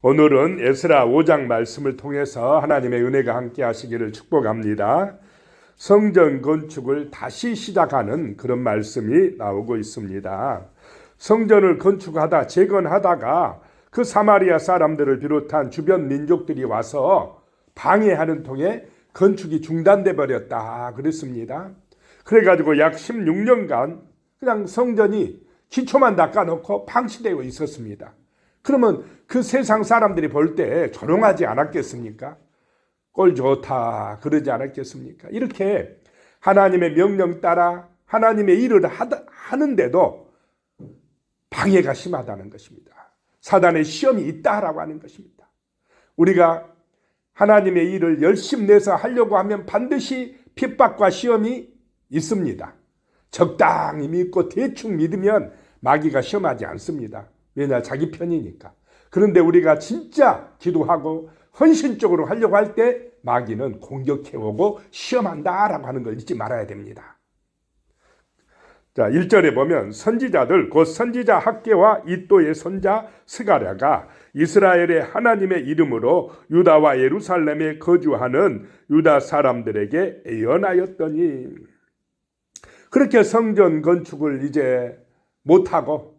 오늘은 에스라 5장 말씀을 통해서 하나님의 은혜가 함께 하시기를 축복합니다. 성전 건축을 다시 시작하는 그런 말씀이 나오고 있습니다. 성전을 건축하다 재건하다가 그 사마리아 사람들을 비롯한 주변 민족들이 와서 방해하는 통에 건축이 중단돼 버렸다 그랬습니다. 그래가지고 약 16년간 그냥 성전이 기초만 닦아놓고 방치되어 있었습니다. 그러면 그 세상 사람들이 볼 때 조롱하지 않았겠습니까? 꼴 좋다 그러지 않았겠습니까? 이렇게 하나님의 명령 따라 하나님의 일을 하는데도 방해가 심하다는 것입니다. 사단의 시험이 있다라고 하는 것입니다. 우리가 하나님의 일을 열심 내서 하려고 하면 반드시 핍박과 시험이 있습니다. 적당히 믿고 대충 믿으면 마귀가 시험하지 않습니다. 왜냐? 자기 편이니까. 그런데 우리가 진짜 기도하고 헌신적으로 하려고 할 때 마귀는 공격해오고 시험한다라고 하는 걸 잊지 말아야 됩니다. 자, 1절에 보면 선지자들 곧 선지자 학개와 이또의 손자 스가랴가 이스라엘의 하나님의 이름으로 유다와 예루살렘에 거주하는 유다 사람들에게 예언하였더니, 그렇게 성전 건축을 이제 못하고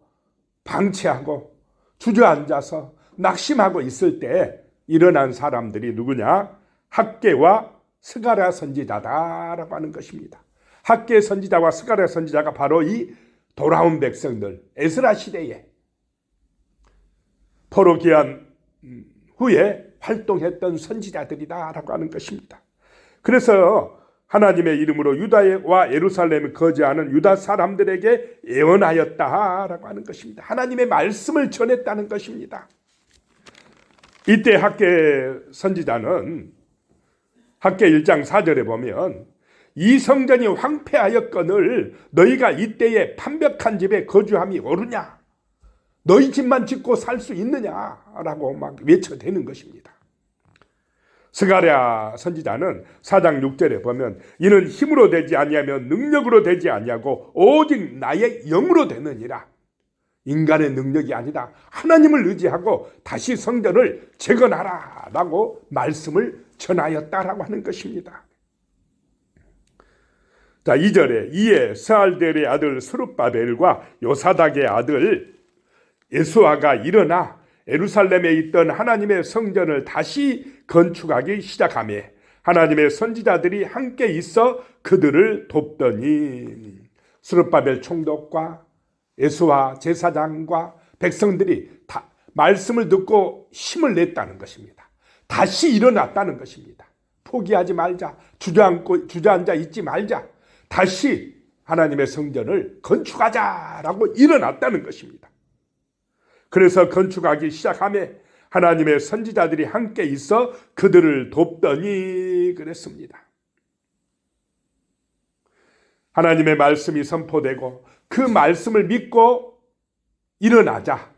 방치하고 주저앉아서 낙심하고 있을 때 일어난 사람들이 누구냐? 학개와 스가랴 선지자다라고 하는 것입니다. 학개 선지자와 스가랴 선지자가 바로 이 돌아온 백성들, 에스라 시대에 포로 귀환 후에 활동했던 선지자들이다라고 하는 것입니다. 그래서 하나님의 이름으로 유다와 예루살렘에 거주하는 유다 사람들에게 예언하였다라고 하는 것입니다. 하나님의 말씀을 전했다는 것입니다. 이때 학개 선지자는 학개 1장 4절에 보면 이 성전이 황폐하였거늘 너희가 이때에 판벽한 집에 거주함이 옳으냐? 너희 집만 짓고 살 수 있느냐라고 막 외쳐대는 것입니다. 스가랴 선지자는 4장 6절에 보면 이는 힘으로 되지 아니하며 능력으로 되지 아니하고 오직 나의 영으로 되느니라. 인간의 능력이 아니다. 하나님을 의지하고 다시 성전을 재건하라 라고 말씀을 전하였다라고 하는 것입니다. 자, 2절에 이에 스알델의 아들 스룹바벨과 요사닥의 아들 예수아가 일어나 예루살렘에 있던 하나님의 성전을 다시 건축하기 시작하며 하나님의 선지자들이 함께 있어 그들을 돕더니 스룹바벨 총독과 예수아 제사장과 백성들이 다 말씀을 듣고 힘을 냈다는 것입니다. 다시 일어났다는 것입니다. 포기하지 말자, 주저앉아 있지 말자, 다시 하나님의 성전을 건축하자라고 일어났다는 것입니다. 그래서 건축하기 시작하며 하나님의 선지자들이 함께 있어 그들을 돕더니 그랬습니다. 하나님의 말씀이 선포되고 그 말씀을 믿고 일어나자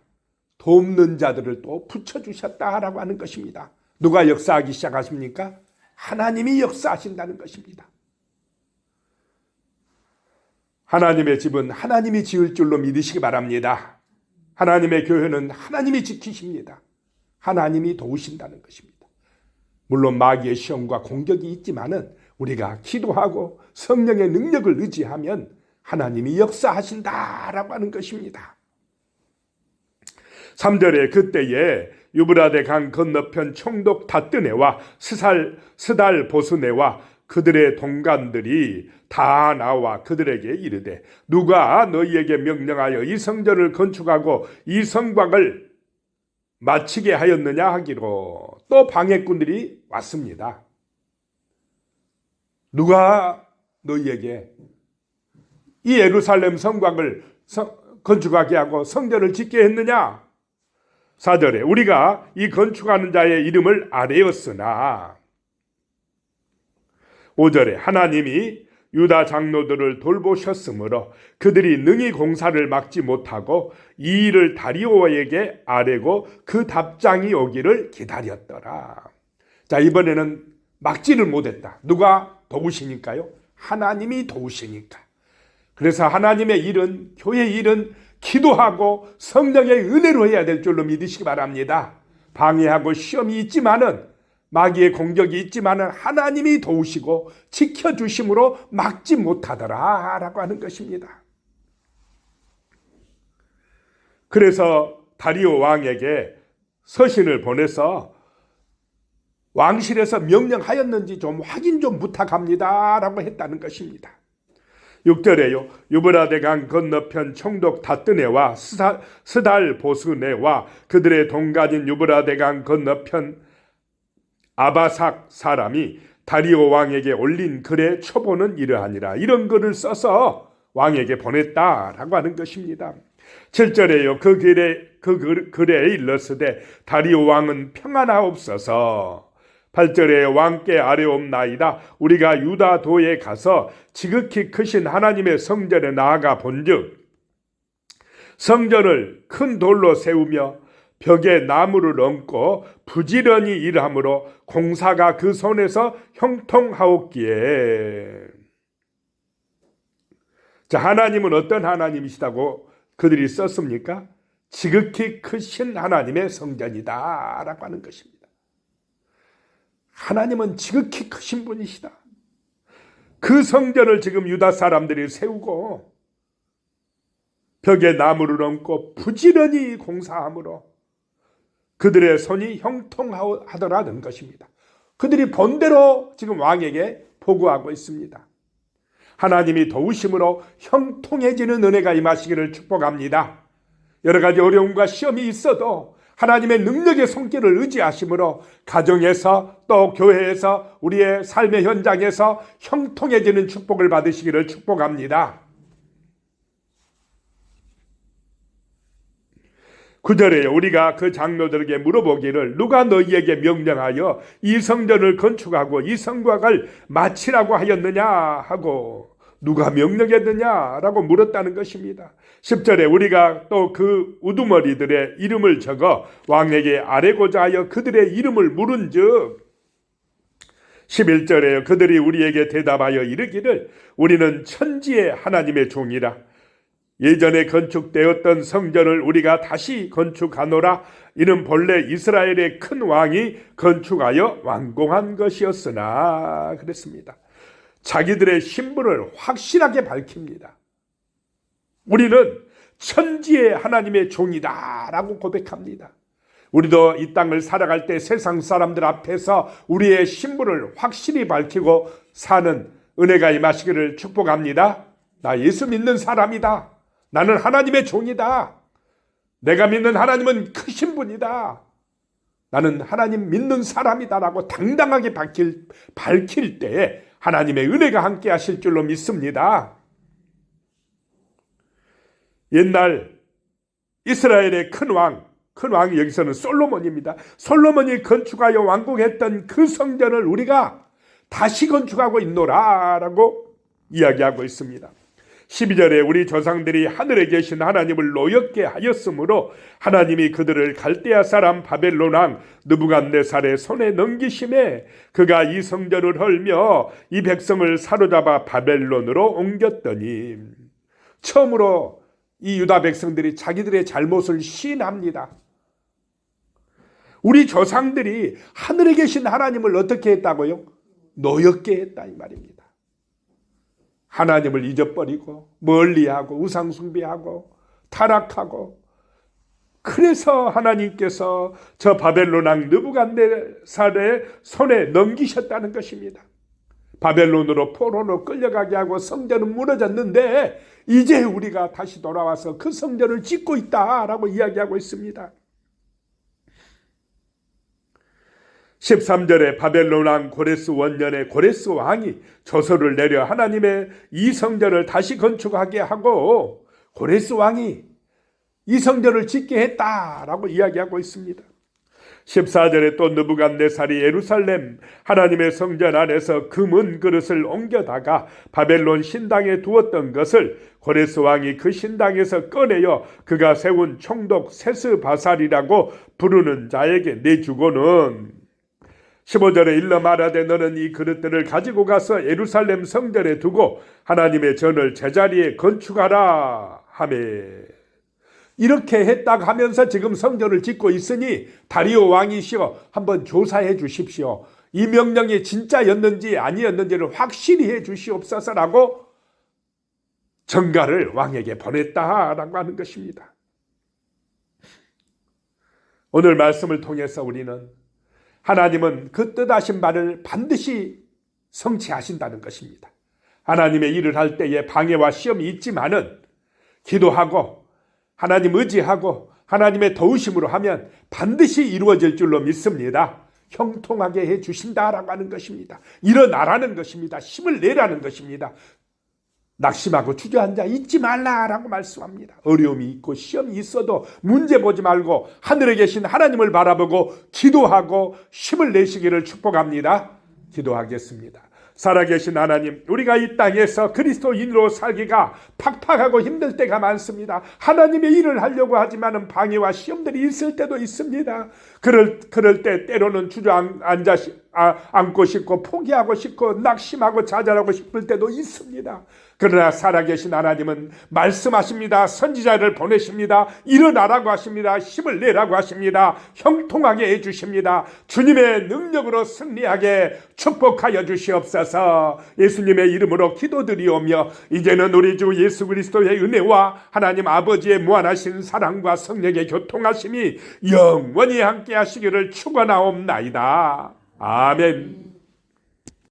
돕는 자들을 또 붙여주셨다라고 하는 것입니다. 누가 역사하기 시작하십니까? 하나님이 역사하신다는 것입니다. 하나님의 집은 하나님이 지을 줄로 믿으시기 바랍니다. 하나님의 교회는 하나님이 지키십니다. 하나님이 도우신다는 것입니다. 물론 마귀의 시험과 공격이 있지만은 우리가 기도하고 성령의 능력을 의지하면 하나님이 역사하신다라고 하는 것입니다. 3절에 그때에 유브라데 강 건너편 총독 다뜨네와 스달 보스네와 그들의 동관들이 다 나와 그들에게 이르되 누가 너희에게 명령하여 이 성전을 건축하고 이 성곽을 마치게 하였느냐 하기로 또 방해꾼들이 왔습니다. 누가 너희에게 이 예루살렘 성곽을 건축하게 하고 성전을 짓게 했느냐? 4절에 우리가 이 건축하는 자의 이름을 아뢰었으나 5절에 하나님이 유다 장로들을 돌보셨으므로 그들이 능히 공사를 막지 못하고 이 일을 다리오에게 아뢰고 그 답장이 오기를 기다렸더라. 자, 이번에는 막지를 못했다. 누가 도우시니까요? 하나님이 도우시니까. 그래서 하나님의 일은, 교회의 일은 기도하고 성령의 은혜로 해야 될 줄로 믿으시기 바랍니다. 방해하고 시험이 있지만은, 마귀의 공격이 있지만은 하나님이 도우시고 지켜주심으로 막지 못하더라라고 하는 것입니다. 그래서 다리오 왕에게 서신을 보내서 왕실에서 명령하였는지 좀 확인 좀 부탁합니다 라고 했다는 것입니다. 6절에요. 유브라데강 건너편 총독 다뜨네와 스달 보스네와 그들의 동가진 유브라데강 건너편 아바삭 사람이 다리오 왕에게 올린 글의 초보는 이러하니라. 이런 글을 써서 왕에게 보냈다라고 하는 것입니다. 7절에요. 그 글에 일렀으되 다리오 왕은 평안하옵소서. 8절에 왕께 아뢰옵나이다. 우리가 유다도에 가서 지극히 크신 하나님의 성전에 나아가 본즉 성전을 큰 돌로 세우며 벽에 나무를 얹고 부지런히 일함으로 공사가 그 손에서 형통하옵기에. 자, 하나님은 어떤 하나님이시다고 그들이 썼습니까? 지극히 크신 하나님의 성전이다 라고 하는 것입니다. 하나님은 지극히 크신 분이시다. 그 성전을 지금 유다 사람들이 세우고 벽에 나무를 얹고 부지런히 공사함으로 그들의 손이 형통하더라는 것입니다. 그들이 본대로 지금 왕에게 보고하고 있습니다. 하나님이 도우심으로 형통해지는 은혜가 임하시기를 축복합니다. 여러 가지 어려움과 시험이 있어도 하나님의 능력의 손길을 의지하심으로 가정에서 또 교회에서 우리의 삶의 현장에서 형통해지는 축복을 받으시기를 축복합니다. 9절에 우리가 그 장로들에게 물어보기를 누가 너희에게 명령하여 이 성전을 건축하고 이 성곽을 마치라고 하였느냐 하고 누가 명령했느냐라고 물었다는 것입니다. 10절에 우리가 또 그 우두머리들의 이름을 적어 왕에게 아뢰고자 하여 그들의 이름을 물은즉 11절에 그들이 우리에게 대답하여 이르기를 우리는 천지의 하나님의 종이라. 예전에 건축되었던 성전을 우리가 다시 건축하노라. 이는 본래 이스라엘의 큰 왕이 건축하여 완공한 것이었으나 그랬습니다. 자기들의 신분을 확실하게 밝힙니다. 우리는 천지의 하나님의 종이다 라고 고백합니다. 우리도 이 땅을 살아갈 때 세상 사람들 앞에서 우리의 신분을 확실히 밝히고 사는 은혜가 임하시기를 축복합니다. 나 예수 믿는 사람이다. 나는 하나님의 종이다. 내가 믿는 하나님은 크신 분이다. 나는 하나님 믿는 사람이다 라고 당당하게 밝힐 때에 하나님의 은혜가 함께 하실 줄로 믿습니다. 옛날 이스라엘의 큰 왕이 여기서는 솔로몬입니다. 솔로몬이 건축하여 완공했던 그 성전을 우리가 다시 건축하고 있노라 라고 이야기하고 있습니다. 12절에 우리 조상들이 하늘에 계신 하나님을 노엽게 하였으므로 하나님이 그들을 갈대아 사람 바벨론 왕 느부갓네살의 손에 넘기심에 그가 이 성전을 헐며 이 백성을 사로잡아 바벨론으로 옮겼더니 처음으로 이 유다 백성들이 자기들의 잘못을 시인합니다. 우리 조상들이 하늘에 계신 하나님을 어떻게 했다고요? 노엽게 했다 이 말입니다. 하나님을 잊어버리고 멀리하고 우상숭배하고 타락하고 그래서 하나님께서 저 바벨론 왕 느부갓네살의 손에 넘기셨다는 것입니다. 바벨론으로 포로로 끌려가게 하고 성전은 무너졌는데 이제 우리가 다시 돌아와서 그 성전을 짓고 있다라고 이야기하고 있습니다. 13절에 바벨론 왕 고레스 원년에 고레스 왕이 조서를 내려 하나님의 이 성전을 다시 건축하게 하고 고레스 왕이 이 성전을 짓게 했다라고 이야기하고 있습니다. 14절에 또 느부갓네살이 예루살렘 하나님의 성전 안에서 금은 그릇을 옮겨다가 바벨론 신당에 두었던 것을 고레스 왕이 그 신당에서 꺼내어 그가 세운 총독 세스바살이라고 부르는 자에게 내주고는 15절에 일러 말하되 너는 이 그릇들을 가지고 가서 예루살렘 성전에 두고 하나님의 전을 제자리에 건축하라 하매 이렇게 했다고 하면서 지금 성전을 짓고 있으니 다리오 왕이시여 한번 조사해 주십시오. 이 명령이 진짜였는지 아니었는지를 확실히 해 주시옵소서라고 전가를 왕에게 보냈다라고 하는 것입니다. 오늘 말씀을 통해서 우리는 하나님은 그 뜻하신 바를 반드시 성취하신다는 것입니다. 하나님의 일을 할 때에 방해와 시험이 있지만은 기도하고 하나님 의지하고 하나님의 도우심으로 하면 반드시 이루어질 줄로 믿습니다. 형통하게 해 주신다라고 하는 것입니다. 일어나라는 것입니다. 힘을 내라는 것입니다. 낙심하고 주저앉아 있지 말라라고 말씀합니다. 어려움이 있고 시험이 있어도 문제 보지 말고 하늘에 계신 하나님을 바라보고 기도하고 힘을 내시기를 축복합니다. 기도하겠습니다. 살아계신 하나님, 우리가 이 땅에서 그리스도인으로 살기가 팍팍하고 힘들 때가 많습니다. 하나님의 일을 하려고 하지만 방해와 시험들이 있을 때도 있습니다. 그럴 때 때로는 앉고 싶고 포기하고 싶고 낙심하고 좌절하고 싶을 때도 있습니다. 그러나 살아계신 하나님은 말씀하십니다. 선지자를 보내십니다. 일어나라고 하십니다. 힘을 내라고 하십니다. 형통하게 해주십니다. 주님의 능력으로 승리하게 축복하여 주시옵소서. 예수님의 이름으로 기도드리오며 이제는 우리 주 예수 그리스도의 은혜와 하나님 아버지의 무한하신 사랑과 성령의 교통하심이 영원히 함께 하시기를 축원하옵나이다. 아멘.